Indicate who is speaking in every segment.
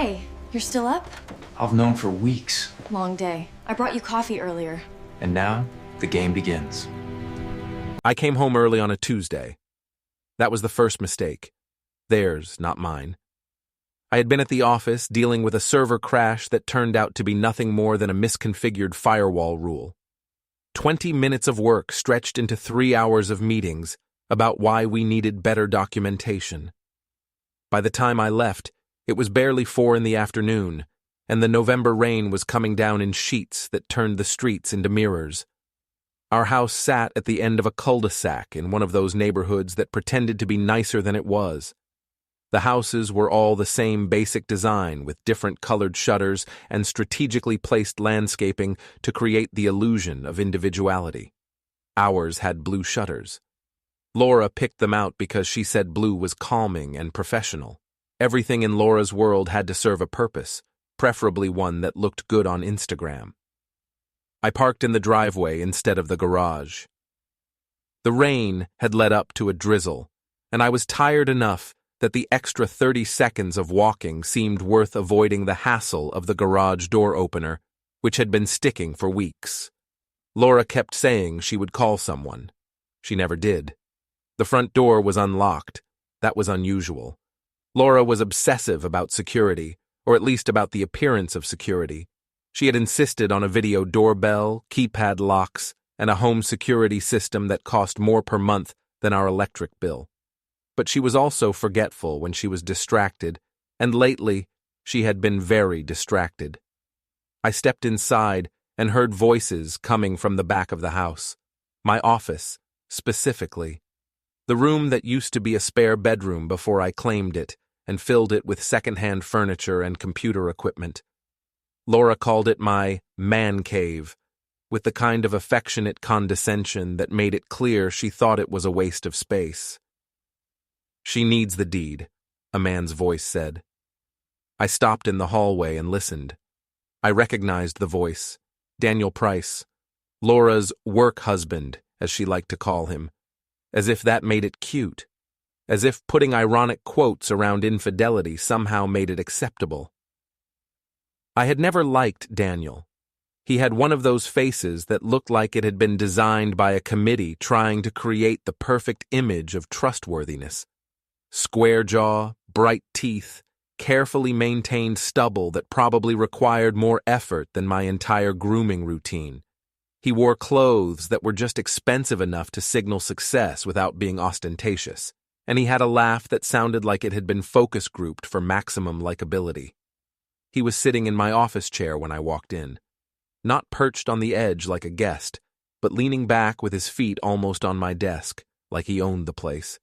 Speaker 1: Hey, you're still up?
Speaker 2: I've known for weeks.
Speaker 1: Long day. I brought you coffee earlier.
Speaker 2: And now, the game begins.
Speaker 3: I came home early on a Tuesday. That was the first mistake. Theirs, not mine. I had been at the office dealing with a server crash that turned out to be nothing more than a misconfigured firewall rule. 20 minutes of work stretched into 3 hours of meetings about why we needed better documentation. By the time I left, it was barely 4 in the afternoon, and the November rain was coming down in sheets that turned the streets into mirrors. Our house sat at the end of a cul-de-sac in one of those neighborhoods that pretended to be nicer than it was. The houses were all the same basic design with different colored shutters and strategically placed landscaping to create the illusion of individuality. Ours had blue shutters. Laura picked them out because she said blue was calming and professional. Everything in Laura's world had to serve a purpose, preferably one that looked good on Instagram. I parked in the driveway instead of the garage. The rain had led up to a drizzle, and I was tired enough that the extra 30 seconds of walking seemed worth avoiding the hassle of the garage door opener, which had been sticking for weeks. Laura kept saying she would call someone. She never did. The front door was unlocked. That was unusual. Laura was obsessive about security, or at least about the appearance of security. She had insisted on a video doorbell, keypad locks, and a home security system that cost more per month than our electric bill. But she was also forgetful when she was distracted, and lately she had been very distracted. I stepped inside and heard voices coming from the back of the house. My office, specifically. The room that used to be a spare bedroom before I claimed it and filled it with second-hand furniture and computer equipment. Laura called it my man cave, with the kind of affectionate condescension that made it clear she thought it was a waste of space. "She needs the deed," a man's voice said. I stopped in the hallway and listened. I recognized the voice. Daniel Price, Laura's work husband, as she liked to call him, as if that made it cute, as if putting ironic quotes around infidelity somehow made it acceptable. I had never liked Daniel. He had one of those faces that looked like it had been designed by a committee trying to create the perfect image of trustworthiness. Square jaw, bright teeth, carefully maintained stubble that probably required more effort than my entire grooming routine. He wore clothes that were just expensive enough to signal success without being ostentatious, and he had a laugh that sounded like it had been focus grouped for maximum likability. He was sitting in my office chair when I walked in, not perched on the edge like a guest, but leaning back with his feet almost on my desk, like he owned the place.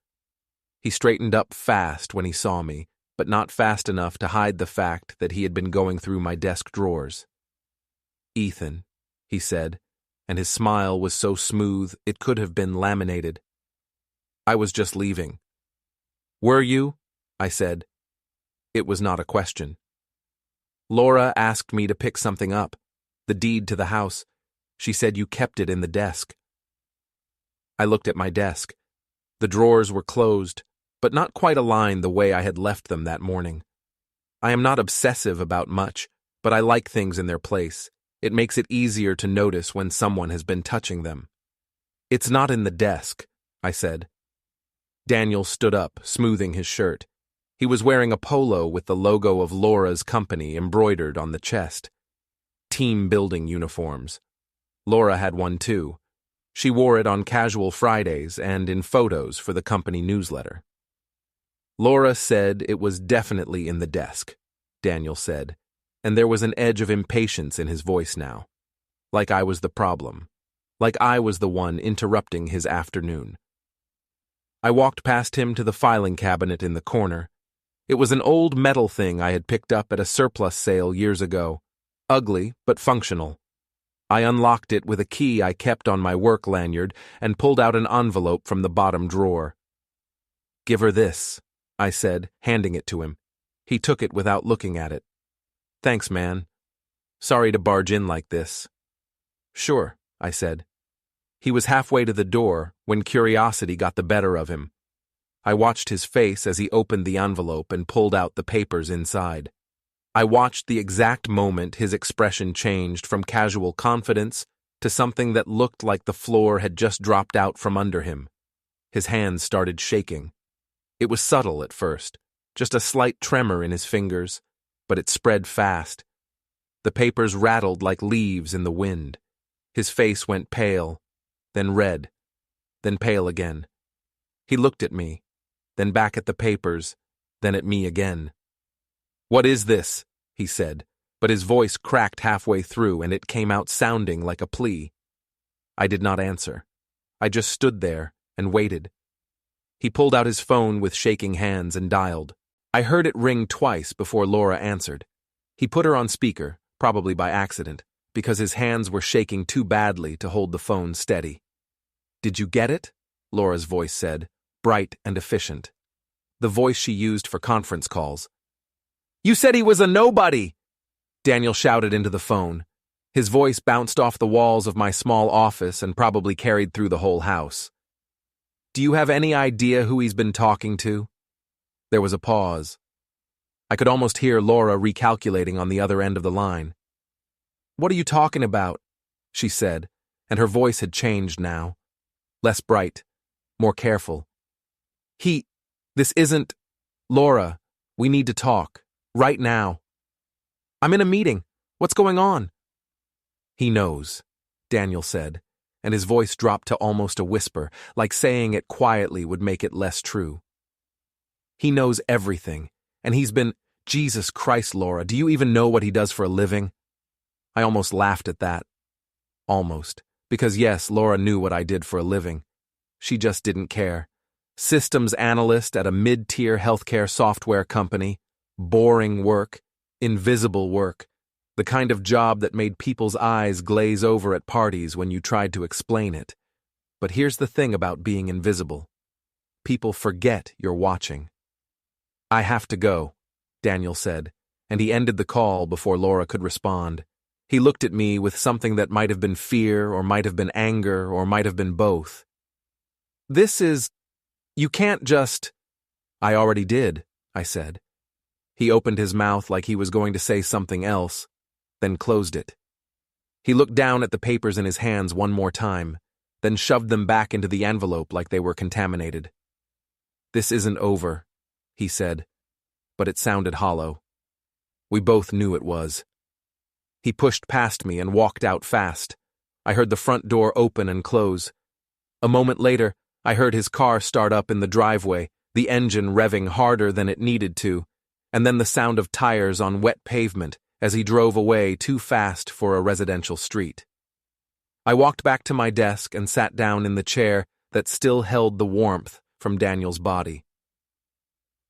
Speaker 3: He straightened up fast when he saw me, but not fast enough to hide the fact that he had been going through my desk drawers. "Ethan," he said, and his smile was so smooth it could have been laminated. "I was just leaving." "Were you?" I said. It was not a question. "Laura asked me to pick something up, the deed to the house. She said you kept it in the desk." I looked at my desk. The drawers were closed, but not quite aligned the way I had left them that morning. I am not obsessive about much, but I like things in their place. It makes it easier to notice when someone has been touching them. "It's not in the desk," I said. Daniel stood up, smoothing his shirt. He was wearing a polo with the logo of Laura's company embroidered on the chest. Team building uniforms. Laura had one too. She wore it on casual Fridays and in photos for the company newsletter. "Laura said it was definitely in the desk," Daniel said, and there was an edge of impatience in his voice now. Like I was the problem. Like I was the one interrupting his afternoon. I walked past him to the filing cabinet in the corner. It was an old metal thing I had picked up at a surplus sale years ago. Ugly, but functional. I unlocked it with a key I kept on my work lanyard and pulled out an envelope from the bottom drawer. "Give her this," I said, handing it to him. He took it without looking at it. "Thanks, man. Sorry to barge in like this." "Sure," I said. He was halfway to the door when curiosity got the better of him. I watched his face as he opened the envelope and pulled out the papers inside. I watched the exact moment his expression changed from casual confidence to something that looked like the floor had just dropped out from under him. His hands started shaking. It was subtle at first, just a slight tremor in his fingers, but it spread fast. The papers rattled like leaves in the wind. His face went pale, then red, then pale again. He looked at me, then back at the papers, then at me again. "What is this?" he said, but his voice cracked halfway through and it came out sounding like a plea. I did not answer. I just stood there and waited. He pulled out his phone with shaking hands and dialed. I heard it ring twice before Laura answered. He put her on speaker, probably by accident, because his hands were shaking too badly to hold the phone steady. "Did you get it?" Laura's voice said, bright and efficient. The voice she used for conference calls. "You said he was a nobody!" Daniel shouted into the phone. His voice bounced off the walls of my small office and probably carried through the whole house. "Do you have any idea who he's been talking to?" There was a pause. I could almost hear Laura recalculating on the other end of the line. "What are you talking about?" she said, and her voice had changed now. Less bright, more careful. This isn't... Laura, we need to talk. Right now." "I'm in a meeting. What's going on?" "He knows," Daniel said, and his voice dropped to almost a whisper, like saying it quietly would make it less true. "He knows everything, and he's been... Jesus Christ, Laura, do you even know what he does for a living?" I almost laughed at that. Almost. Because yes, Laura knew what I did for a living. She just didn't care. Systems analyst at a mid-tier healthcare software company. Boring work. Invisible work. The kind of job that made people's eyes glaze over at parties when you tried to explain it. But here's the thing about being invisible. People forget you're watching. "I have to go," Daniel said, and he ended the call before Laura could respond. He looked at me with something that might have been fear or might have been anger or might have been both. You can't just... "I already did," I said. He opened his mouth like he was going to say something else, then closed it. He looked down at the papers in his hands one more time, then shoved them back into the envelope like they were contaminated. "This isn't over," he said, but it sounded hollow. We both knew it was. He pushed past me and walked out fast. I heard the front door open and close. A moment later, I heard his car start up in the driveway, the engine revving harder than it needed to, and then the sound of tires on wet pavement as he drove away too fast for a residential street. I walked back to my desk and sat down in the chair that still held the warmth from Daniel's body.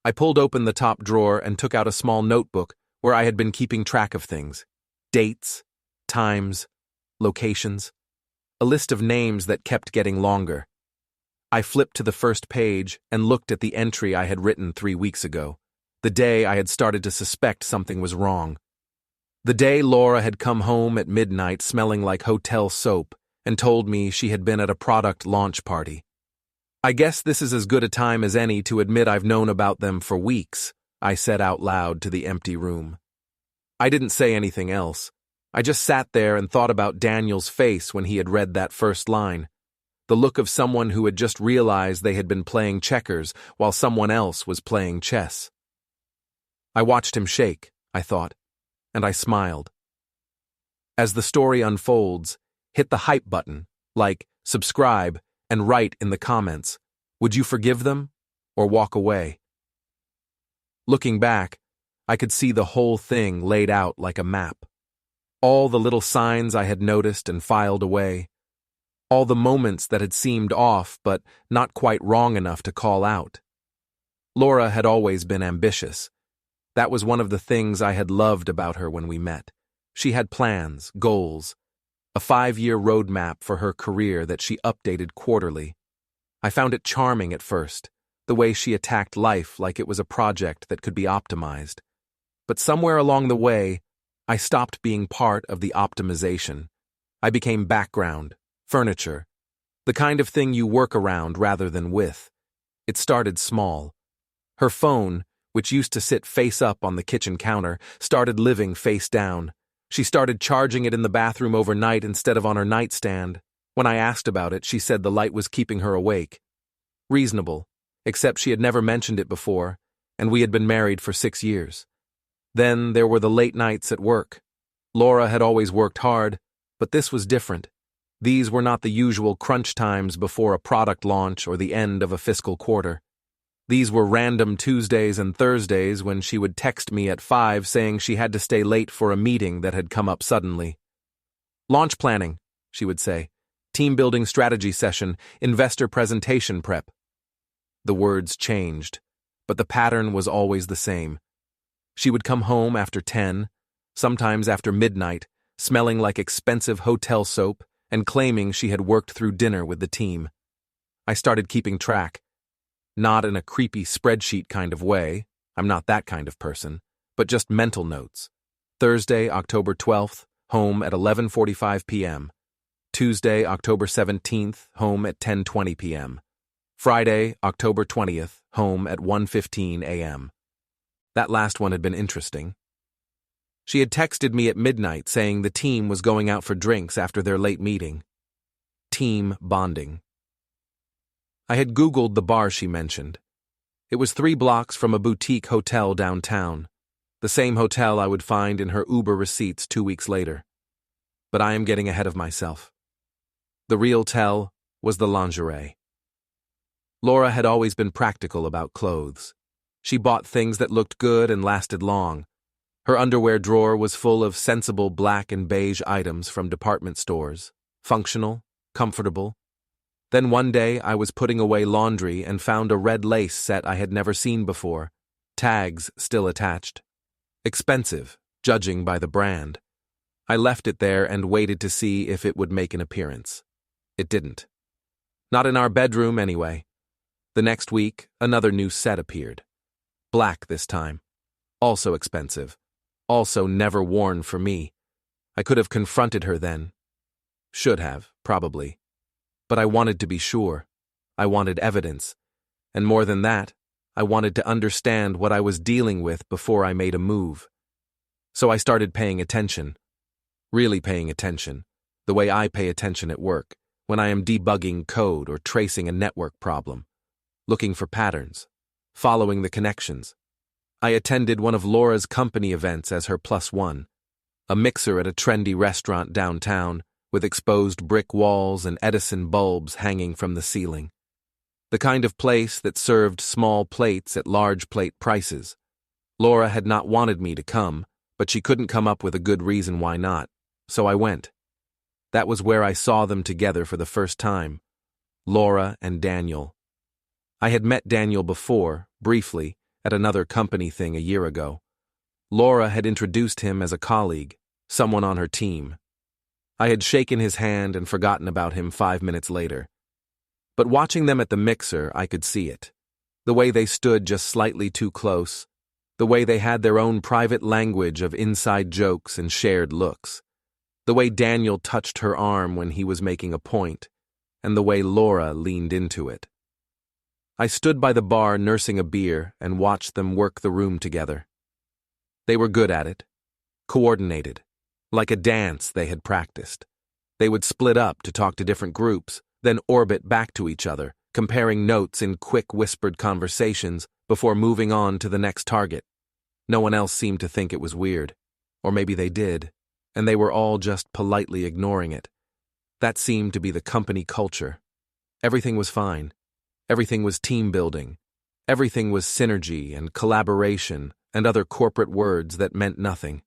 Speaker 3: I pulled open the top drawer and took out a small notebook where I had been keeping track of things. Dates, times, locations, a list of names that kept getting longer. I flipped to the first page and looked at the entry I had written 3 weeks ago, the day I had started to suspect something was wrong. The day Laura had come home at midnight smelling like hotel soap and told me she had been at a product launch party. "I guess this is as good a time as any to admit I've known about them for weeks," I said out loud to the empty room. I didn't say anything else. I just sat there and thought about Daniel's face when he had read that first line. The look of someone who had just realized they had been playing checkers while someone else was playing chess. I watched him shake, I thought, and I smiled. As the story unfolds, hit the hype button, like, subscribe, and write in the comments. Would you forgive them or walk away? Looking back, I could see the whole thing laid out like a map. All the little signs I had noticed and filed away. All the moments that had seemed off but not quite wrong enough to call out. Laura had always been ambitious. That was one of the things I had loved about her when we met. She had plans, goals, a 5-year roadmap for her career that she updated quarterly. I found it charming at first, the way she attacked life like it was a project that could be optimized. But somewhere along the way, I stopped being part of the optimization. I became background, furniture, the kind of thing you work around rather than with. It started small. Her phone, which used to sit face up on the kitchen counter, started living face down. She started charging it in the bathroom overnight instead of on her nightstand. When I asked about it, she said the light was keeping her awake. Reasonable, except she had never mentioned it before, and we had been married for 6 years. Then there were the late nights at work. Laura had always worked hard, but this was different. These were not the usual crunch times before a product launch or the end of a fiscal quarter. These were random Tuesdays and Thursdays when she would text me at 5 saying she had to stay late for a meeting that had come up suddenly. Launch planning, she would say. Team building strategy session, investor presentation prep. The words changed, but the pattern was always the same. She would come home after 10, sometimes after midnight, smelling like expensive hotel soap and claiming she had worked through dinner with the team. I started keeping track. Not in a creepy spreadsheet kind of way, I'm not that kind of person, but just mental notes. Thursday, October 12th, home at 11:45 p.m. Tuesday, October 17th, home at 10:20 p.m. Friday, October 20th, home at 1:15 a.m. That last one had been interesting. She had texted me at midnight saying the team was going out for drinks after their late meeting. Team bonding. I had Googled the bar she mentioned. It was 3 blocks from a boutique hotel downtown, the same hotel I would find in her Uber receipts 2 weeks later. But I am getting ahead of myself. The real tell was the lingerie. Laura had always been practical about clothes. She bought things that looked good and lasted long. Her underwear drawer was full of sensible black and beige items from department stores, functional, comfortable. Then one day I was putting away laundry and found a red lace set I had never seen before, tags still attached. Expensive, judging by the brand. I left it there and waited to see if it would make an appearance. It didn't. Not in our bedroom, anyway. The next week, another new set appeared. Black this time. Also expensive. Also never worn for me. I could have confronted her then. Should have, probably. But I wanted to be sure. I wanted evidence. And more than that, I wanted to understand what I was dealing with before I made a move. So I started paying attention. Really paying attention. The way I pay attention at work, when I am debugging code or tracing a network problem. Looking for patterns. Following the connections. I attended one of Laura's company events as her +1, a mixer at a trendy restaurant downtown with exposed brick walls and Edison bulbs hanging from the ceiling. The kind of place that served small plates at large plate prices. Laura had not wanted me to come, but she couldn't come up with a good reason why not, so I went. That was where I saw them together for the first time, Laura and Daniel. I had met Daniel before, briefly, at another company thing a year ago. Laura had introduced him as a colleague, someone on her team. I had shaken his hand and forgotten about him 5 minutes later. But watching them at the mixer, I could see it. The way they stood just slightly too close. The way they had their own private language of inside jokes and shared looks. The way Daniel touched her arm when he was making a point, and the way Laura leaned into it. I stood by the bar nursing a beer and watched them work the room together. They were good at it. Coordinated. Like a dance they had practiced. They would split up to talk to different groups, then orbit back to each other, comparing notes in quick whispered conversations before moving on to the next target. No one else seemed to think it was weird. Or maybe they did, and they were all just politely ignoring it. That seemed to be the company culture. Everything was fine. Everything was team building. Everything was synergy and collaboration and other corporate words that meant nothing.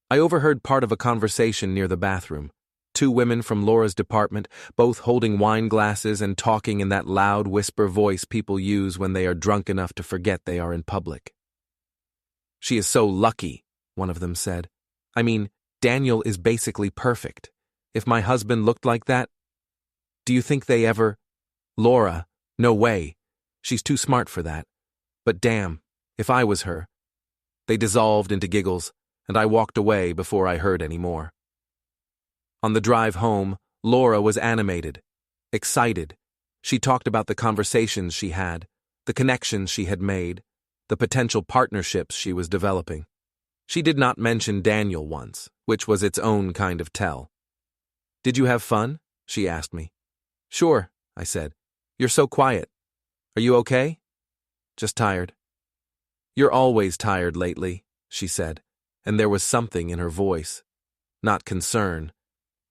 Speaker 3: I overheard part of a conversation near the bathroom. 2 women from Laura's department, both holding wine glasses and talking in that loud whisper voice people use when they are drunk enough to forget they are in public. "She is so lucky," one of them said. "I mean, Daniel is basically perfect. If my husband looked like that, do you think they ever—" "Laura, no way. She's too smart for that. But damn, if I was her." They dissolved into giggles, and I walked away before I heard any more. On the drive home, Laura was animated, excited. She talked about the conversations she had, the connections she had made, the potential partnerships she was developing. She did not mention Daniel once, which was its own kind of tell. "Did you have fun?" she asked me. "Sure," I said. "You're so quiet. Are you okay?" "Just tired." "You're always tired lately," she said, and there was something in her voice. Not concern.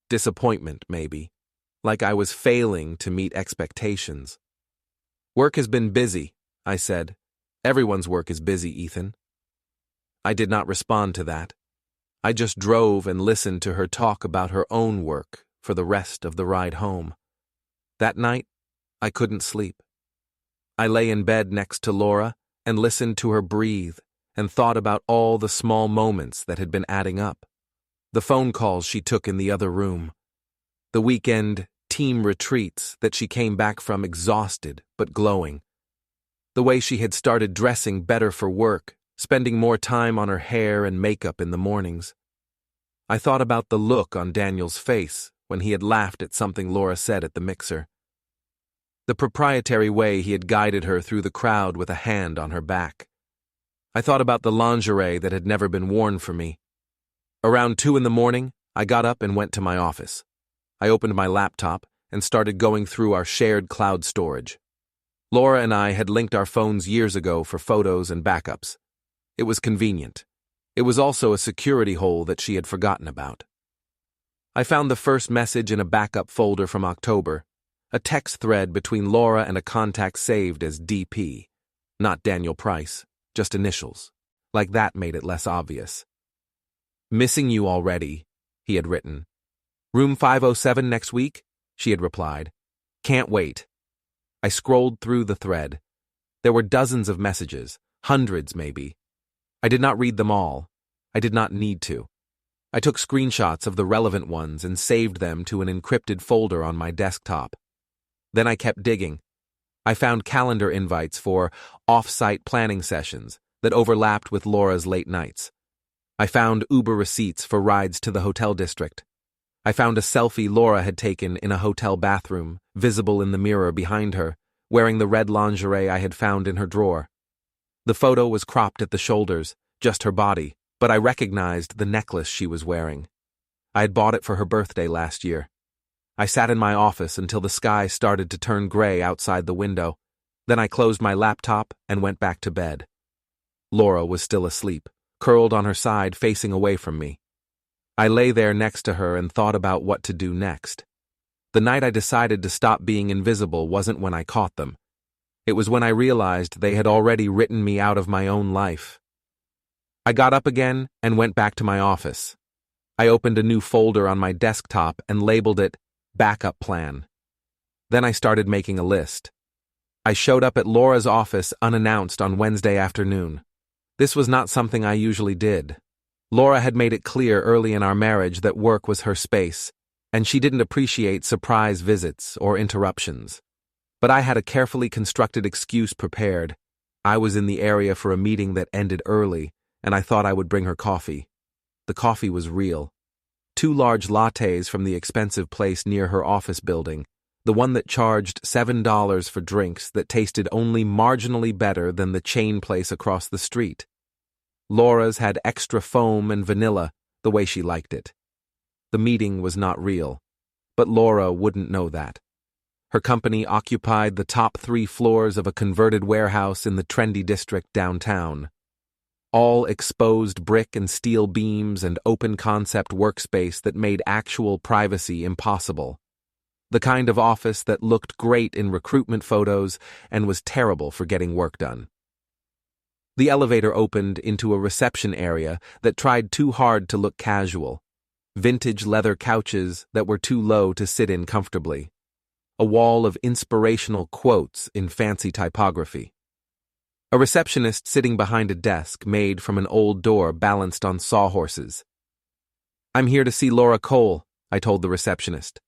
Speaker 3: Disappointment, maybe. Like I was failing to meet expectations. "Work has been busy," I said. "Everyone's work is busy, Ethan." I did not respond to that. I just drove and listened to her talk about her own work for the rest of the ride home. That night, I couldn't sleep. I lay in bed next to Laura and listened to her breathe and thought about all the small moments that had been adding up. The phone calls she took in the other room. The weekend team retreats that she came back from exhausted but glowing. The way she had started dressing better for work, spending more time on her hair and makeup in the mornings. I thought about the look on Daniel's face when he had laughed at something Laura said at the mixer. The proprietary way he had guided her through the crowd with a hand on her back. I thought about the lingerie that had never been worn for me. Around 2 a.m, I got up and went to my office. I opened my laptop and started going through our shared cloud storage. Laura and I had linked our phones years ago for photos and backups. It was convenient. It was also a security hole that she had forgotten about. I found the first message in a backup folder from October, a text thread between Laura and a contact saved as DP. Not Daniel Price, just initials. Like that made it less obvious. "Missing you already," he had written. "Room 507 next week?" she had replied. "Can't wait." I scrolled through the thread. There were dozens of messages, hundreds maybe. I did not read them all. I did not need to. I took screenshots of the relevant ones and saved them to an encrypted folder on my desktop. Then I kept digging. I found calendar invites for off-site planning sessions that overlapped with Laura's late nights. I found Uber receipts for rides to the hotel district. I found a selfie Laura had taken in a hotel bathroom, visible in the mirror behind her, wearing the red lingerie I had found in her drawer. The photo was cropped at the shoulders, just her body, but I recognized the necklace she was wearing. I had bought it for her birthday last year. I sat in my office until the sky started to turn gray outside the window. Then I closed my laptop and went back to bed. Laura was still asleep, curled on her side facing away from me. I lay there next to her and thought about what to do next. The night I decided to stop being invisible wasn't when I caught them. It was when I realized they had already written me out of my own life. I got up again and went back to my office. I opened a new folder on my desktop and labeled it Backup Plan. Then I started making a list. I showed up at Laura's office unannounced on Wednesday afternoon. This was not something I usually did. Laura had made it clear early in our marriage that work was her space, and she didn't appreciate surprise visits or interruptions. But I had a carefully constructed excuse prepared. I was in the area for a meeting that ended early, and I thought I would bring her coffee. The coffee was real. 2 large lattes from the expensive place near her office building, the one that charged $7 for drinks that tasted only marginally better than the chain place across the street. Laura's had extra foam and vanilla, the way she liked it. The meeting was not real, but Laura wouldn't know that. Her company occupied the top 3 floors of a converted warehouse in the trendy district downtown. All exposed brick and steel beams and open-concept workspace that made actual privacy impossible. The kind of office that looked great in recruitment photos and was terrible for getting work done. The elevator opened into a reception area that tried too hard to look casual. Vintage leather couches that were too low to sit in comfortably. A wall of inspirational quotes in fancy typography. A receptionist sitting behind a desk made from an old door balanced on sawhorses. "I'm here to see Laura Cole," I told the receptionist.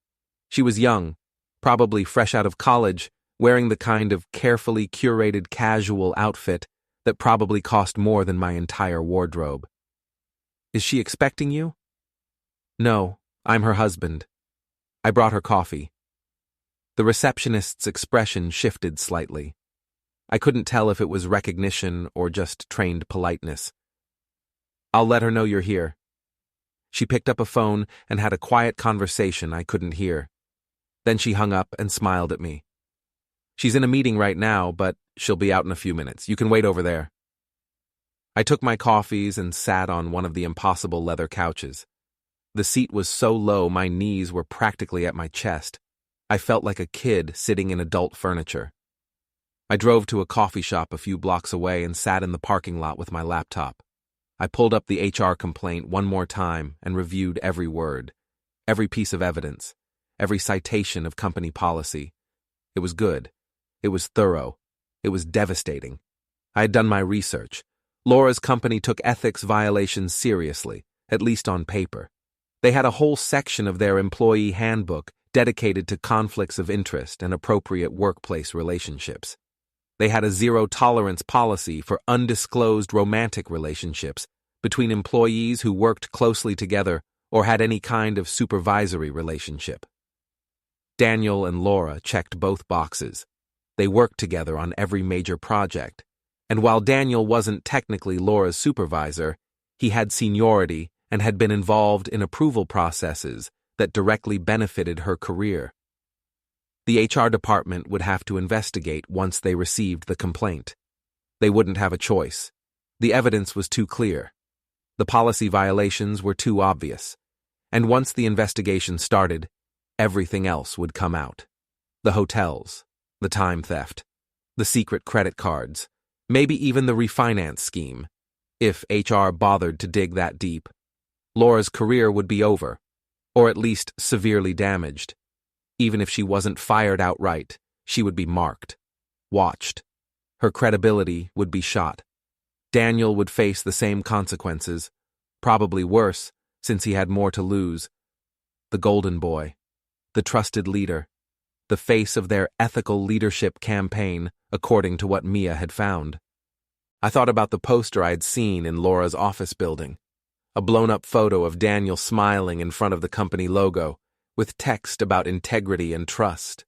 Speaker 3: She was young, probably fresh out of college, wearing the kind of carefully curated casual outfit that probably cost more than my entire wardrobe. "Is she expecting you?" "No, I'm her husband." I brought her coffee. The receptionist's expression shifted slightly. I couldn't tell if it was recognition or just trained politeness. "I'll let her know you're here." She picked up a phone and had a quiet conversation I couldn't hear. Then she hung up and smiled at me. "She's in a meeting right now, but she'll be out in a few minutes. You can wait over there." I took my coffees and sat on one of the impossible leather couches. The seat was so low my knees were practically at my chest. I felt like a kid sitting in adult furniture. I drove to a coffee shop a few blocks away and sat in the parking lot with my laptop. I pulled up the HR complaint one more time and reviewed every word, every piece of evidence, every citation of company policy. It was good. It was thorough. It was devastating. I had done my research. Laura's company took ethics violations seriously, at least on paper. They had a whole section of their employee handbook dedicated to conflicts of interest and appropriate workplace relationships. They had a zero-tolerance policy for undisclosed romantic relationships between employees who worked closely together or had any kind of supervisory relationship. Daniel and Laura checked both boxes. They worked together on every major project, and while Daniel wasn't technically Laura's supervisor, he had seniority and had been involved in approval processes that directly benefited her career. The HR department would have to investigate once they received the complaint. They wouldn't have a choice. The evidence was too clear. The policy violations were too obvious. And once the investigation started, everything else would come out. The hotels, the time theft, the secret credit cards, maybe even the refinance scheme. If HR bothered to dig that deep, Laura's career would be over, or at least severely damaged. Even if she wasn't fired outright, she would be marked, watched. Her credibility would be shot. Daniel would face the same consequences, probably worse, since he had more to lose. The golden boy, the trusted leader, the face of their ethical leadership campaign, according to what Mia had found. I thought about the poster I had seen in Laura's office building, a blown-up photo of Daniel smiling in front of the company logo, with text about integrity and trust.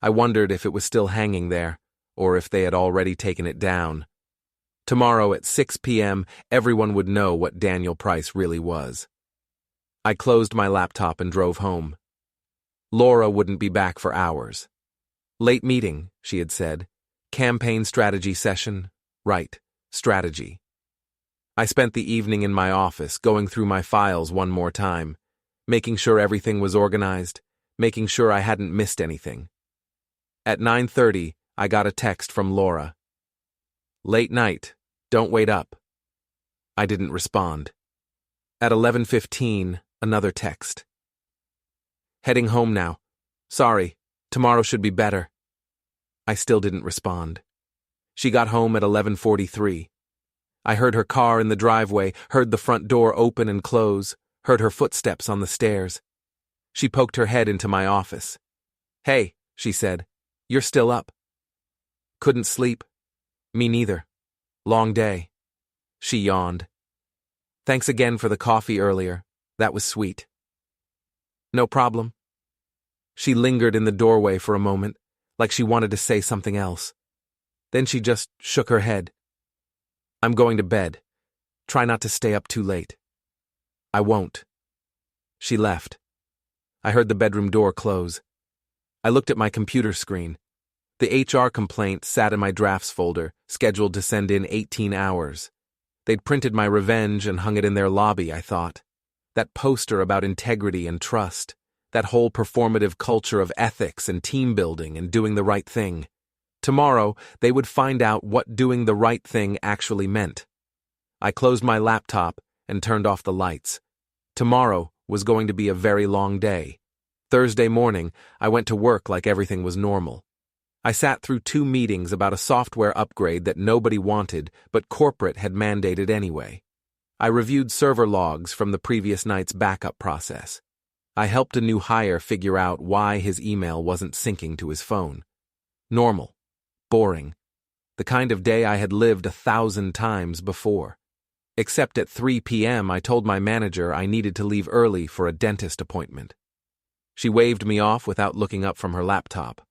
Speaker 3: I wondered if it was still hanging there, or if they had already taken it down. Tomorrow at 6 p.m., everyone would know what Daniel Price really was. I closed my laptop and drove home. Laura wouldn't be back for hours. "Late meeting," she had said. "Campaign strategy session." Right, strategy. I spent the evening in my office going through my files one more time, making sure everything was organized, making sure I hadn't missed anything. At 9:30, I got a text from Laura. "Late night, don't wait up." I didn't respond. At 11:15, another text. "Heading home now. Sorry, tomorrow should be better." I still didn't respond. She got home at 11:43. I heard her car in the driveway, heard the front door open and close, heard her footsteps on the stairs. She poked her head into my office. "Hey," she said, "you're still up." "Couldn't sleep." "Me neither. Long day." She yawned. "Thanks again for the coffee earlier. That was sweet." "No problem." She lingered in the doorway for a moment, like she wanted to say something else. Then she just shook her head. "I'm going to bed. Try not to stay up too late." "I won't." She left. I heard the bedroom door close. I looked at my computer screen. The HR complaint sat in my drafts folder, scheduled to send in 18 hours. They'd printed my revenge and hung it in their lobby, I thought. That poster about integrity and trust. That whole performative culture of ethics and team building and doing the right thing. Tomorrow, they would find out what doing the right thing actually meant. I closed my laptop and turned off the lights. Tomorrow was going to be a very long day. Thursday morning, I went to work like everything was normal. I sat through 2 meetings about a software upgrade that nobody wanted, but corporate had mandated anyway. I reviewed server logs from the previous night's backup process. I helped a new hire figure out why his email wasn't syncing to his phone. Normal. Boring. The kind of day I had lived 1,000 times before. Except at 3 p.m. I told my manager I needed to leave early for a dentist appointment. She waved me off without looking up from her laptop.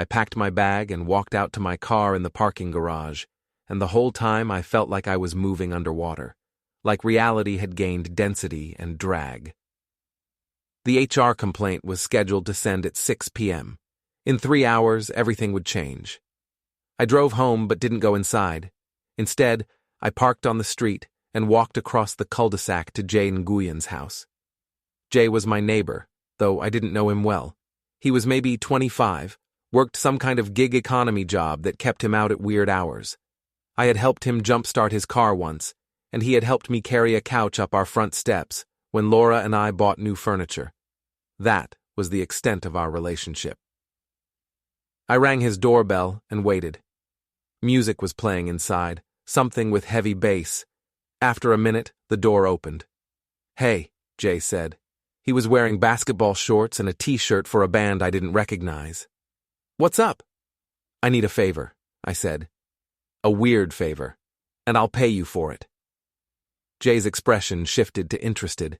Speaker 3: I packed my bag and walked out to my car in the parking garage, and the whole time I felt like I was moving underwater, like reality had gained density and drag. The HR complaint was scheduled to send at 6 p.m. In 3 hours, everything would change. I drove home but didn't go inside. Instead, I parked on the street and walked across the cul-de-sac to Jay Nguyen's house. Jay was my neighbor, though I didn't know him well. He was maybe 25, worked some kind of gig economy job that kept him out at weird hours. I had helped him jumpstart his car once, and he had helped me carry a couch up our front steps when Laura and I bought new furniture. That was the extent of our relationship. I rang his doorbell and waited. Music was playing inside, something with heavy bass. After a minute, the door opened. "Hey," Jay said. He was wearing basketball shorts and a t-shirt for a band I didn't recognize. "What's up?" "I need a favor," I said. "A weird favor, and I'll pay you for it." Jay's expression shifted to interested.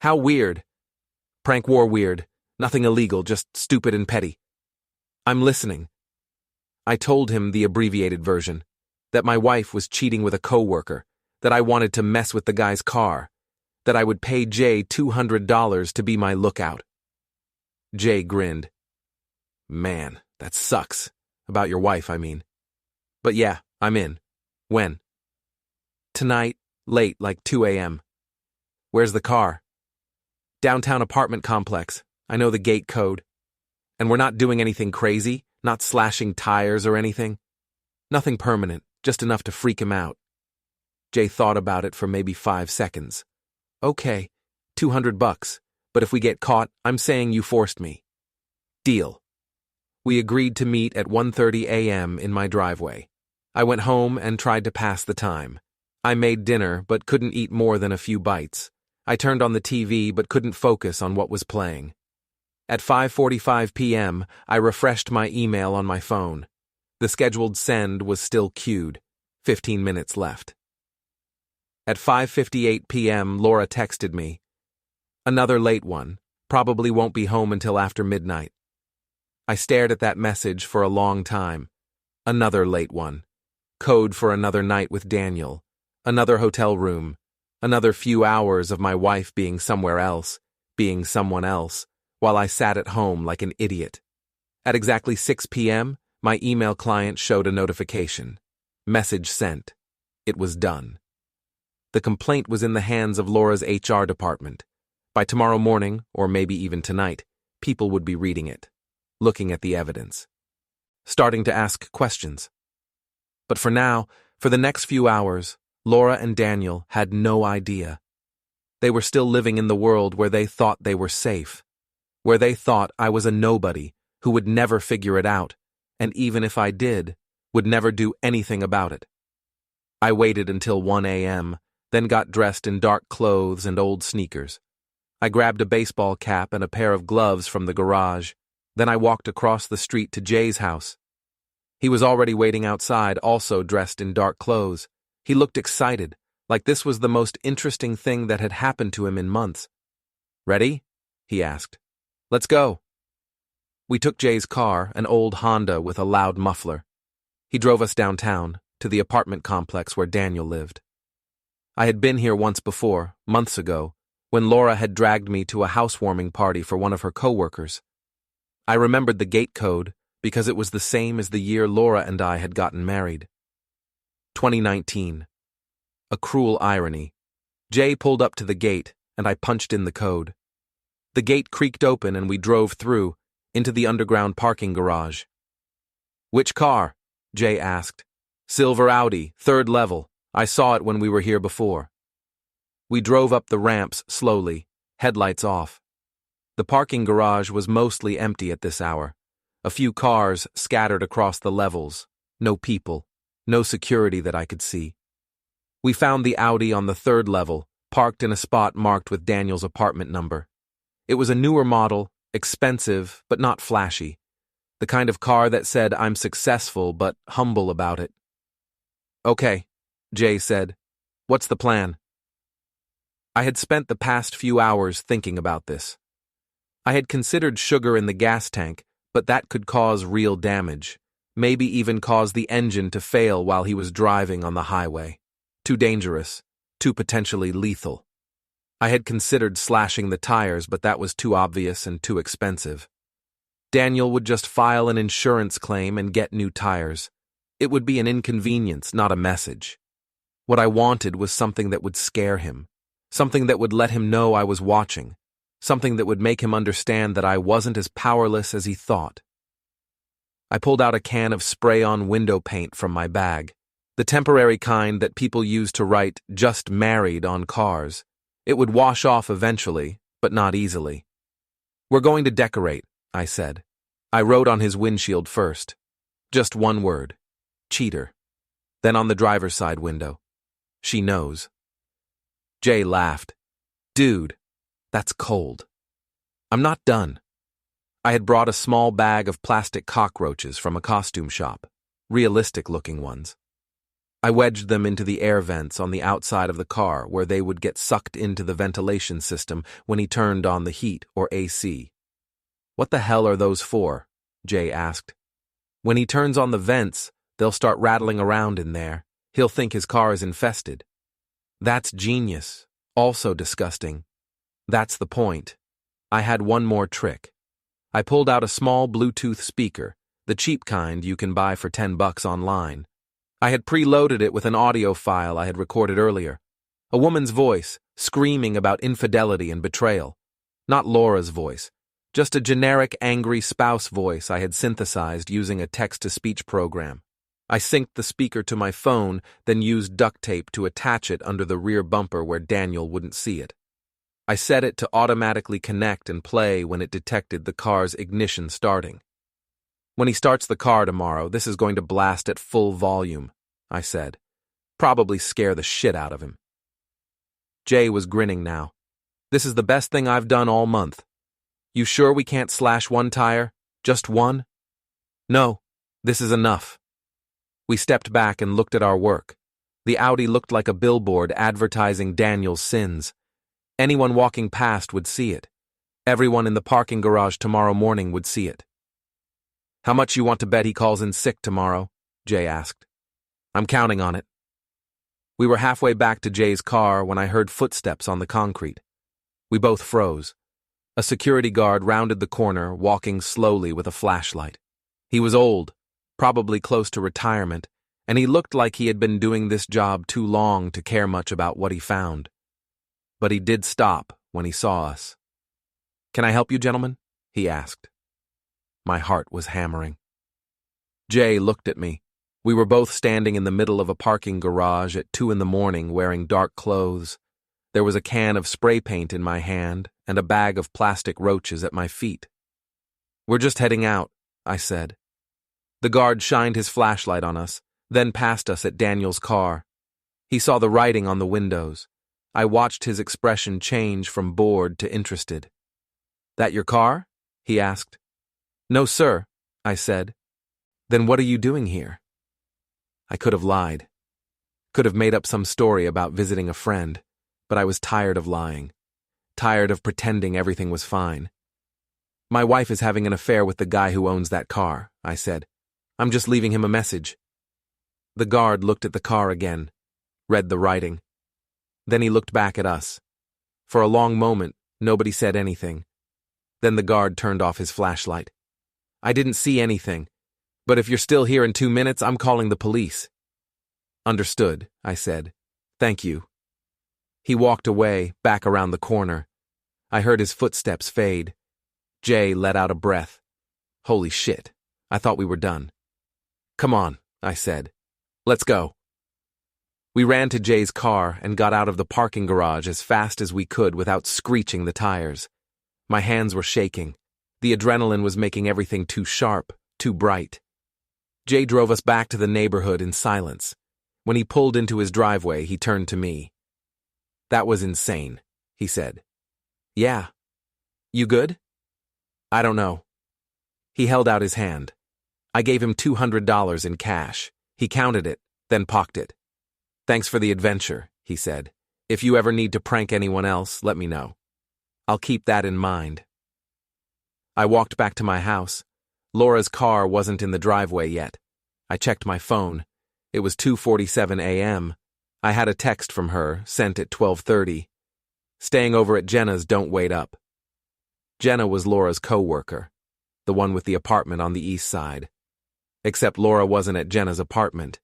Speaker 3: "How weird?" "Prank war weird. Nothing illegal, just stupid and petty." "I'm listening." I told him the abbreviated version, that my wife was cheating with a coworker, that I wanted to mess with the guy's car, that I would pay Jay $200 to be my lookout. Jay grinned. "Man, that sucks. About your wife, I mean. But yeah, I'm in. When?" "Tonight, late, like 2 a.m. "Where's the car?" "Downtown apartment complex. I know the gate code. And we're not doing anything crazy, not slashing tires or anything. Nothing permanent, just enough to freak him out." Jay thought about it for maybe 5 seconds. "Okay, $200, but if we get caught, I'm saying you forced me." "Deal." We agreed to meet at 1:30 a.m. in my driveway. I went home and tried to pass the time. I made dinner but couldn't eat more than a few bites. I turned on the TV but couldn't focus on what was playing. At 5:45 p.m., I refreshed my email on my phone. The scheduled send was still queued. 15 minutes left. At 5:58 p.m., Laura texted me. "Another late one. Probably won't be home until after midnight." I stared at that message for a long time. Another late one. Code for another night with Daniel. Another hotel room. Another few hours of my wife being somewhere else, being someone else, while I sat at home like an idiot. At exactly 6 p.m., my email client showed a notification. Message sent. It was done. The complaint was in the hands of Laura's HR department. By tomorrow morning, or maybe even tonight, people would be reading it, looking at the evidence, starting to ask questions. But for now, for the next few hours, Laura and Daniel had no idea. They were still living in the world where they thought they were safe, where they thought I was a nobody who would never figure it out, and even if I did, would never do anything about it. I waited until 1 a.m., then got dressed in dark clothes and old sneakers. I grabbed a baseball cap and a pair of gloves from the garage. Then I walked across the street to Jay's house. He was already waiting outside, also dressed in dark clothes. He looked excited, like this was the most interesting thing that had happened to him in months. "Ready?" he asked. "Let's go." We took Jay's car, an old Honda with a loud muffler. He drove us downtown, to the apartment complex where Daniel lived. I had been here once before, months ago, when Laura had dragged me to a housewarming party for one of her coworkers. I remembered the gate code because it was the same as the year Laura and I had gotten married. 2019. A cruel irony. Jay pulled up to the gate, and I punched in the code. The gate creaked open and we drove through, into the underground parking garage. "Which car?" Jay asked. "Silver Audi, 3rd level. I saw it when we were here before." We drove up the ramps slowly, headlights off. The parking garage was mostly empty at this hour. A few cars scattered across the levels. No people. No security that I could see. We found the Audi on the 3rd level, parked in a spot marked with Daniel's apartment number. It was a newer model, expensive but not flashy. The kind of car that said I'm successful but humble about it. "Okay," Jay said. "What's the plan?" I had spent the past few hours thinking about this. I had considered sugar in the gas tank, but that could cause real damage, maybe even cause the engine to fail while he was driving on the highway. Too dangerous, too potentially lethal. I had considered slashing the tires, but that was too obvious and too expensive. Daniel would just file an insurance claim and get new tires. It would be an inconvenience, not a message. What I wanted was something that would scare him, something that would let him know I was watching, something that would make him understand that I wasn't as powerless as he thought. I pulled out a can of spray-on window paint from my bag, the temporary kind that people use to write "just married" on cars. It would wash off eventually, but not easily. "We're going to decorate," I said. I wrote on his windshield first. Just one word. Cheater. Then on the driver's side window. She knows. Jay laughed. "Dude, that's cold." I'm not done. I had brought a small bag of plastic cockroaches from a costume shop, realistic-looking ones. I wedged them into the air vents on the outside of the car where they would get sucked into the ventilation system when he turned on the heat or AC. "What the hell are those for?" Jay asked. "When he turns on the vents, they'll start rattling around in there. He'll think his car is infested." That's genius. Also disgusting. That's the point. I had one more trick. I pulled out a small Bluetooth speaker, the cheap kind you can buy for $10 online. I had preloaded it with an audio file I had recorded earlier. A woman's voice, screaming about infidelity and betrayal. Not Laura's voice. Just a generic angry spouse voice I had synthesized using a text-to-speech program. I synced the speaker to my phone, then used duct tape to attach it under the rear bumper where Daniel wouldn't see it. I set it to automatically connect and play when it detected the car's ignition starting. "When he starts the car tomorrow, this is going to blast at full volume," I said. "Probably scare the shit out of him." Jay was grinning now. "This is the best thing I've done all month. You sure we can't slash one tire? Just one?" "No, this is enough." We stepped back and looked at our work. The Audi looked like a billboard advertising Daniel's sins. Anyone walking past would see it. Everyone in the parking garage tomorrow morning would see it. "How much you want to bet he calls in sick tomorrow?" Jay asked. "I'm counting on it." We were halfway back to Jay's car when I heard footsteps on the concrete. We both froze. A security guard rounded the corner, walking slowly with a flashlight. He was old, probably close to retirement, and he looked like he had been doing this job too long to care much about what he found. But he did stop when he saw us. "Can I help you, gentlemen?" he asked. My heart was hammering. Jay looked at me. We were both standing in the middle of a parking garage at 2 a.m. wearing dark clothes. There was a can of spray paint in my hand and a bag of plastic roaches at my feet. "We're just heading out," I said. The guard shined his flashlight on us, then passed us at Daniel's car. He saw the writing on the windows. I watched his expression change from bored to interested. "That your car?" he asked. "No, sir," I said. "Then what are you doing here?" I could have lied. Could have made up some story about visiting a friend, but I was tired of lying. Tired of pretending everything was fine. "My wife is having an affair with the guy who owns that car," I said. "I'm just leaving him a message." The guard looked at the car again, read the writing. Then he looked back at us. For a long moment, nobody said anything. Then the guard turned off his flashlight. "I didn't see anything, but if you're still here in 2 minutes, I'm calling the police." "Understood," I said. "Thank you." He walked away, back around the corner. I heard his footsteps fade. Jay let out a breath. Holy shit, I thought we were done. "Come on," I said. "Let's go." We ran to Jay's car and got out of the parking garage as fast as we could without screeching the tires. My hands were shaking. The adrenaline was making everything too sharp, too bright. Jay drove us back to the neighborhood in silence. When he pulled into his driveway, he turned to me. "That was insane," he said. "Yeah. You good?" "I don't know." He held out his hand. I gave him $200 in cash. He counted it, then pocketed it. "Thanks for the adventure," he said. "If you ever need to prank anyone else, let me know. I'll keep that in mind." I walked back to my house. Laura's car wasn't in the driveway yet. I checked my phone. It was 2:47 a.m. I had a text from her, sent at 12:30. Staying over at Jenna's, don't wait up. Jenna was Laura's co-worker, the one with the apartment on the east side. Except Laura wasn't at Jenna's apartment.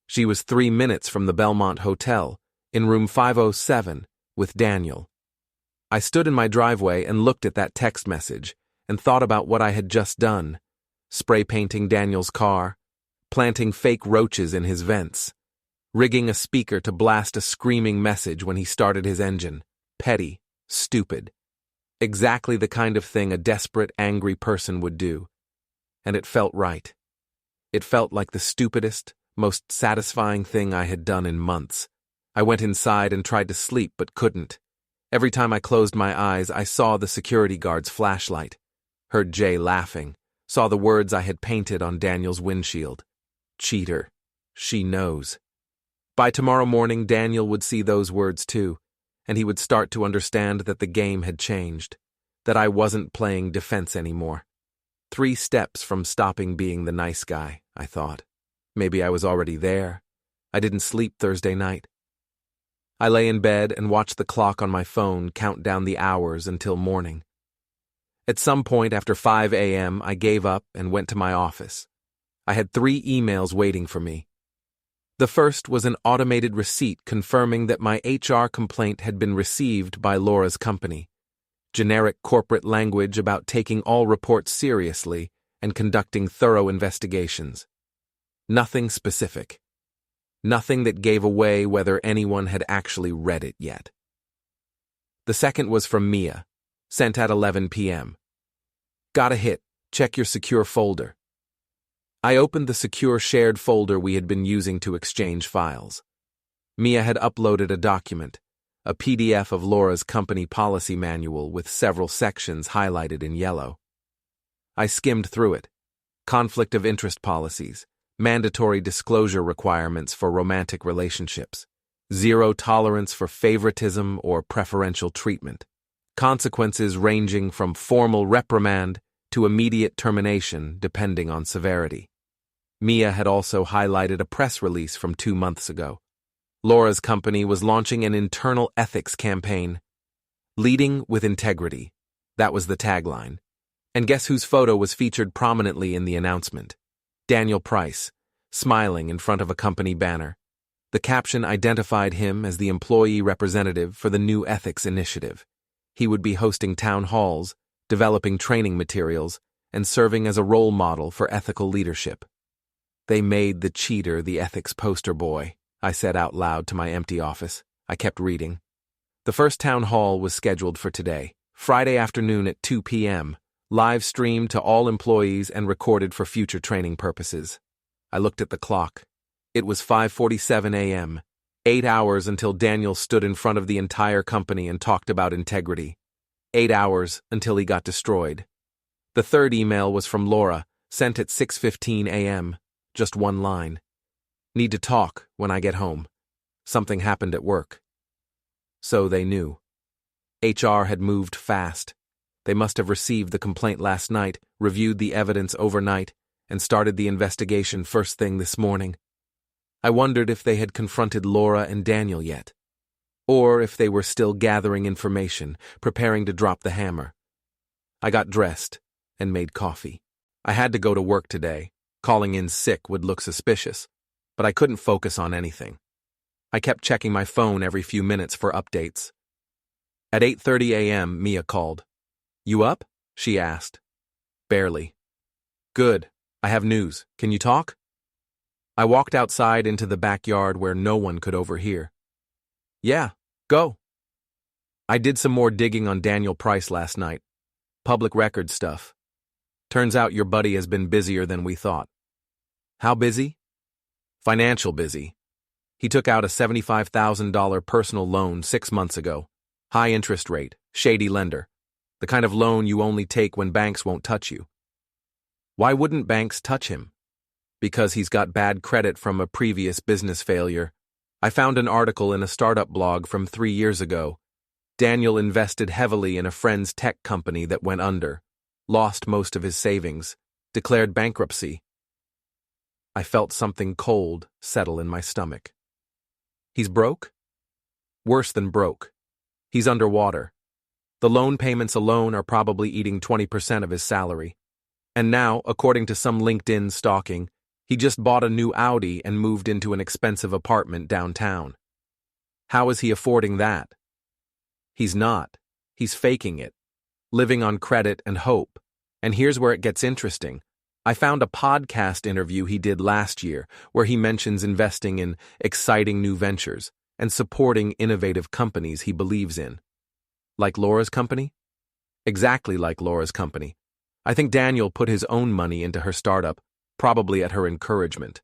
Speaker 3: She was 3 minutes from the Belmont Hotel, in room 507, with Daniel. I stood in my driveway and looked at that text message and thought about what I had just done. Spray painting Daniel's car, planting fake roaches in his vents, rigging a speaker to blast a screaming message when he started his engine. Petty, stupid. Exactly the kind of thing a desperate, angry person would do. And it felt right. It felt like the stupidest, most satisfying thing I had done in months. I went inside and tried to sleep but couldn't. Every time I closed my eyes, I saw the security guard's flashlight, heard Jay laughing, saw the words I had painted on Daniel's windshield. Cheater. She knows. By tomorrow morning, Daniel would see those words too, and he would start to understand that the game had changed, that I wasn't playing defense anymore. 3 steps from stopping being the nice guy, I thought. Maybe I was already there. I didn't sleep Thursday night. I lay in bed and watched the clock on my phone count down the hours until morning. At some point after 5 a.m., I gave up and went to my office. I had 3 emails waiting for me. The first was an automated receipt confirming that my HR complaint had been received by Laura's company. Generic corporate language about taking all reports seriously and conducting thorough investigations. Nothing specific. Nothing that gave away whether anyone had actually read it yet. The second was from Mia, sent at 11 p.m. Got a hit. Check your secure folder. I opened the secure shared folder we had been using to exchange files. Mia had uploaded a document, a PDF of Laura's company policy manual with several sections highlighted in yellow. I skimmed through it. Conflict of interest policies, mandatory disclosure requirements for romantic relationships, 0 tolerance for favoritism or preferential treatment, consequences ranging from formal reprimand to immediate termination depending on severity. Mia had also highlighted a press release from 2 months ago. Laura's company was launching an internal ethics campaign. Leading with integrity. That was the tagline. And guess whose photo was featured prominently in the announcement? Daniel Price, smiling in front of a company banner. The caption identified him as the employee representative for the new ethics initiative. He would be hosting town halls, developing training materials, and serving as a role model for ethical leadership. They made the cheater the ethics poster boy, I said out loud to my empty office. I kept reading. The first town hall was scheduled for today, Friday afternoon at 2 p.m., live streamed to all employees and recorded for future training purposes. I looked at the clock. It was 5:47 a.m., 8 hours until Daniel stood in front of the entire company and talked about integrity. 8 hours until he got destroyed. The third email was from Laura, sent at 6:15 a.m., just 1 line. Need to talk when I get home. Something happened at work. So they knew. HR had moved fast. They must have received the complaint last night, reviewed the evidence overnight, and started the investigation first thing this morning. I wondered if they had confronted Laura and Daniel yet, or if they were still gathering information, preparing to drop the hammer. I got dressed and made coffee. I had to go to work today. Calling in sick would look suspicious, but I couldn't focus on anything. I kept checking my phone every few minutes for updates. At 8:30 a.m., Mia called. You up? She asked. Barely. Good. I have news. Can you talk? I walked outside into the backyard where no one could overhear. Yeah, go. I did some more digging on Daniel Price last night. Public record stuff. Turns out your buddy has been busier than we thought. How busy? Financial busy. He took out a $75,000 personal loan 6 months ago. High interest rate, shady lender. The kind of loan you only take when banks won't touch you. Why wouldn't banks touch him? Because he's got bad credit from a previous business failure. I found an article in a startup blog from 3 years ago. Daniel invested heavily in a friend's tech company that went under, lost most of his savings, declared bankruptcy. I felt something cold settle in my stomach. He's broke? Worse than broke. He's underwater. The loan payments alone are probably eating 20% of his salary. And now, according to some LinkedIn stalking, he just bought a new Audi and moved into an expensive apartment downtown. How is he affording that? He's not. He's faking it, living on credit and hope. And here's where it gets interesting. I found a podcast interview he did last year where he mentions investing in exciting new ventures and supporting innovative companies he believes in. Like Laura's company? Exactly like Laura's company. I think Daniel put his own money into her startup, probably at her encouragement.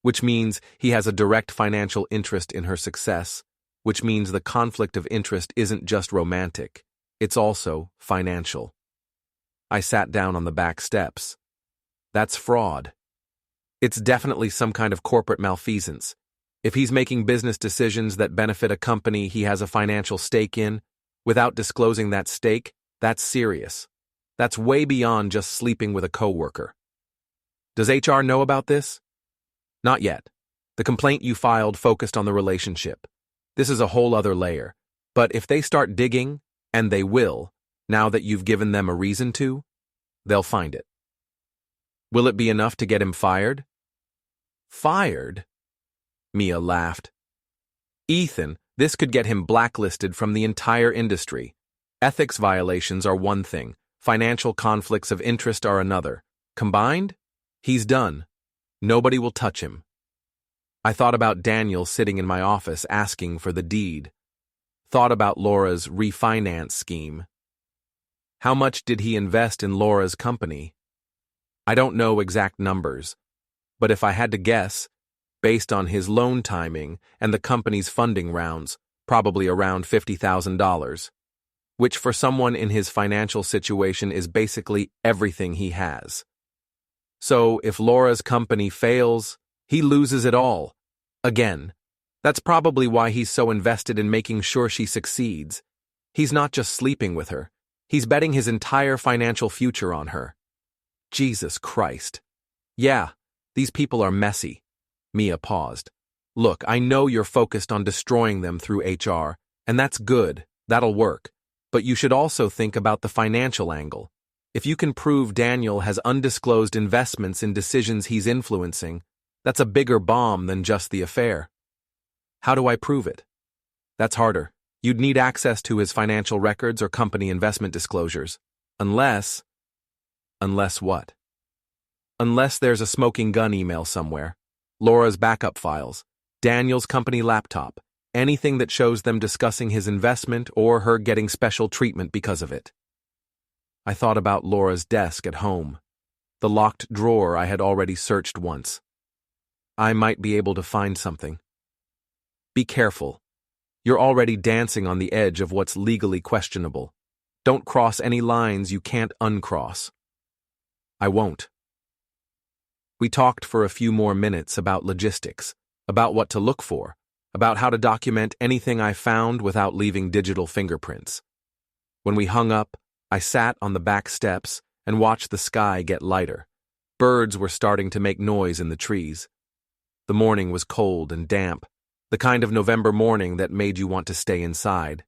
Speaker 3: Which means he has a direct financial interest in her success, which means the conflict of interest isn't just romantic, it's also financial. I sat down on the back steps. That's fraud. It's definitely some kind of corporate malfeasance. If he's making business decisions that benefit a company he has a financial stake in, without disclosing that stake, that's serious. That's way beyond just sleeping with a coworker. Does HR know about this? Not yet. The complaint you filed focused on the relationship. This is a whole other layer. But if they start digging, and they will, now that you've given them a reason to, they'll find it. Will it be enough to get him fired? Fired? Mia laughed. Ethan, this could get him blacklisted from the entire industry. Ethics violations are one thing, financial conflicts of interest are another. Combined? He's done. Nobody will touch him. I thought about Daniel sitting in my office asking for the deed. Thought about Laura's refinance scheme. How much did he invest in Laura's company? I don't know exact numbers, but if I had to guess, based on his loan timing and the company's funding rounds, probably around $50,000, which for someone in his financial situation is basically everything he has. So if Laura's company fails, he loses it all. Again, that's probably why he's so invested in making sure she succeeds. He's not just sleeping with her. He's betting his entire financial future on her. Jesus Christ. Yeah, these people are messy. Mia paused. Look, I know you're focused on destroying them through HR, and that's good. That'll work. But you should also think about the financial angle. If you can prove Daniel has undisclosed investments in decisions he's influencing, that's a bigger bomb than just the affair. How do I prove it? That's harder. You'd need access to his financial records or company investment disclosures. Unless what? Unless there's a smoking gun email somewhere, Laura's backup files, Daniel's company laptop, anything that shows them discussing his investment or her getting special treatment because of it. I thought about Laura's desk at home, the locked drawer I had already searched once. I might be able to find something. Be careful. You're already dancing on the edge of what's legally questionable. Don't cross any lines you can't uncross. I won't. We talked for a few more minutes about logistics, about what to look for, about how to document anything I found without leaving digital fingerprints. When we hung up, I sat on the back steps and watched the sky get lighter. Birds were starting to make noise in the trees. The morning was cold and damp, the kind of November morning that made you want to stay inside.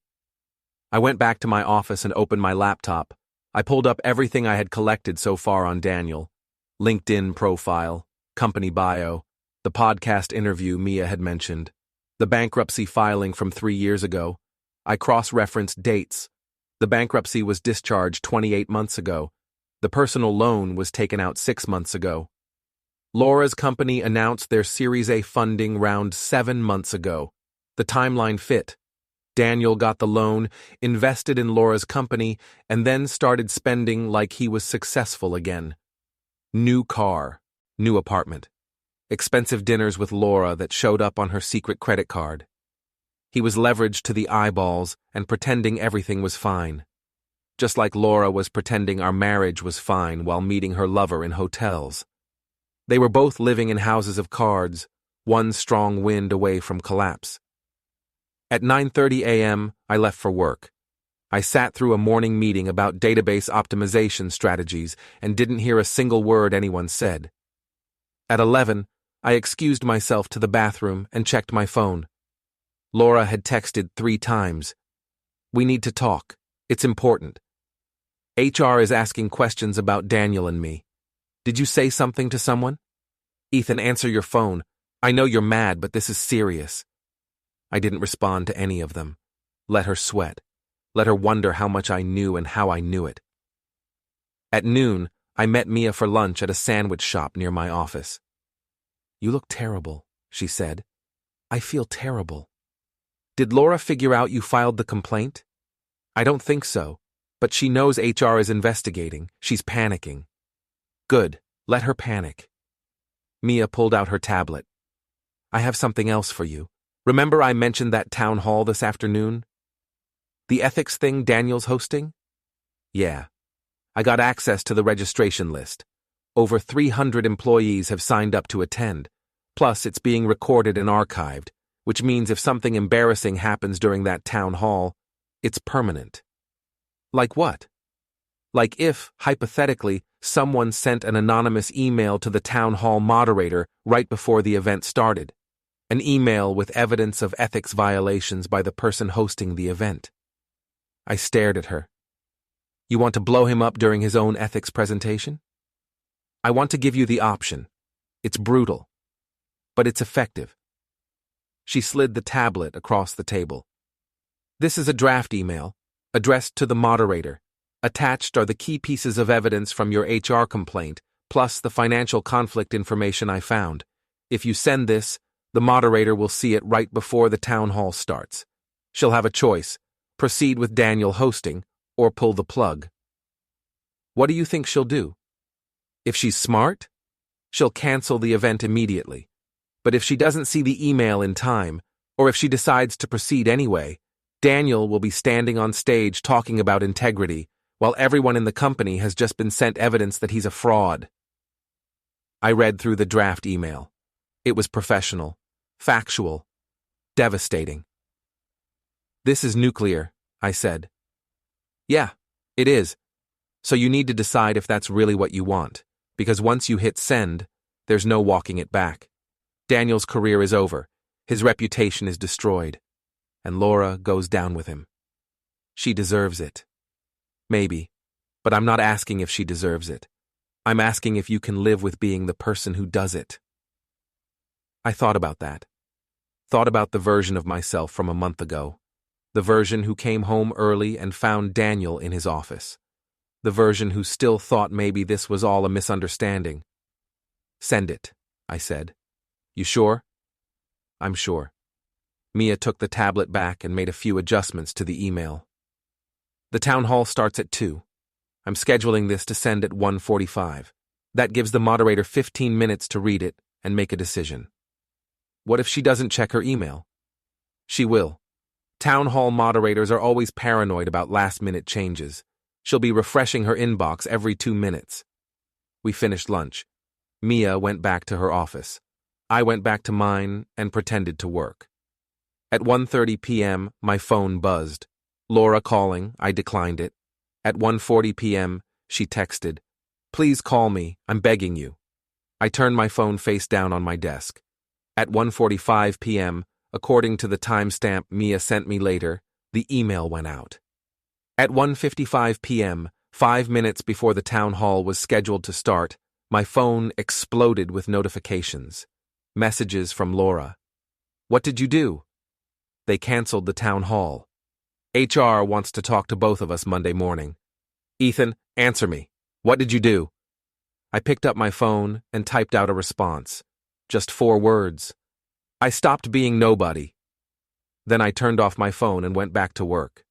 Speaker 3: I went back to my office and opened my laptop. I pulled up everything I had collected so far on Daniel. LinkedIn profile, company bio, the podcast interview Mia had mentioned, the bankruptcy filing from 3 years ago. I cross-referenced dates. The bankruptcy was discharged 28 months ago. The personal loan was taken out 6 months ago. Laura's company announced their Series A funding round 7 months ago. The timeline fit. Daniel got the loan, invested in Laura's company, and then started spending like he was successful again. New car, new apartment, expensive dinners with Laura that showed up on her secret credit card. He was leveraged to the eyeballs and pretending everything was fine. Just like Laura was pretending our marriage was fine while meeting her lover in hotels. They were both living in houses of cards, one strong wind away from collapse. At 9:30 a.m., I left for work. I sat through a morning meeting about database optimization strategies and didn't hear a single word anyone said. At 11, I excused myself to the bathroom and checked my phone. Laura had texted 3 times. "We need to talk. It's important. HR is asking questions about Daniel and me. Did you say something to someone? Ethan, answer your phone. I know you're mad, but this is serious." I didn't respond to any of them. Let her sweat. Let her wonder how much I knew and how I knew it. At noon, I met Mia for lunch at a sandwich shop near my office. "You look terrible," she said. "I feel terrible." "Did Laura figure out you filed the complaint?" "I don't think so, but she knows HR is investigating. She's panicking." "Good, let her panic." Mia pulled out her tablet. "I have something else for you. Remember I mentioned that town hall this afternoon? The ethics thing Daniel's hosting? Yeah. I got access to the registration list. Over 300 employees have signed up to attend. Plus, it's being recorded and archived, which means if something embarrassing happens during that town hall, it's permanent." "Like what?" "Like if, hypothetically, someone sent an anonymous email to the town hall moderator right before the event started. An email with evidence of ethics violations by the person hosting the event." I stared at her. "You want to blow him up during his own ethics presentation?" "I want to give you the option. It's brutal, but it's effective." She slid the tablet across the table. "This is a draft email, addressed to the moderator. Attached are the key pieces of evidence from your HR complaint, plus the financial conflict information I found. If you send this, the moderator will see it right before the town hall starts. She'll have a choice: proceed with Daniel hosting, or pull the plug." "What do you think she'll do?" "If she's smart, she'll cancel the event immediately. But if she doesn't see the email in time, or if she decides to proceed anyway, Daniel will be standing on stage talking about integrity, while everyone in the company has just been sent evidence that he's a fraud." I read through the draft email. It was professional, factual, devastating. "This is nuclear," I said. "Yeah, it is. So you need to decide if that's really what you want, because once you hit send, there's no walking it back. Daniel's career is over, his reputation is destroyed, and Laura goes down with him. She deserves it. Maybe, but I'm not asking if she deserves it. I'm asking if you can live with being the person who does it." I thought about that. Thought about the version of myself from a month ago. The version who came home early and found Daniel in his office. The version who still thought maybe this was all a misunderstanding. "Send it," I said. "You sure?" "I'm sure." Mia took the tablet back and made a few adjustments to the email. "The town hall starts at 2. I'm scheduling this to send at 1:45. That gives the moderator 15 minutes to read it and make a decision." "What if she doesn't check her email?" "She will. Town hall moderators are always paranoid about last-minute changes. She'll be refreshing her inbox every 2 minutes. We finished lunch. Mia went back to her office. I went back to mine and pretended to work. At 1:30 p.m., my phone buzzed. Laura calling, I declined it. At 1:40 p.m., she texted, "Please call me, I'm begging you." I turned my phone face down on my desk. At 1:45 p.m., according to the timestamp Mia sent me later, the email went out. At 1:55 p.m., 5 minutes before the town hall was scheduled to start, my phone exploded with notifications. Messages from Laura. "What did you do?" "They canceled the town hall. HR wants to talk to both of us Monday morning." "Ethan, answer me. What did you do?" I picked up my phone and typed out a response. Just 4 words. "I stopped being nobody." Then I turned off my phone and went back to work.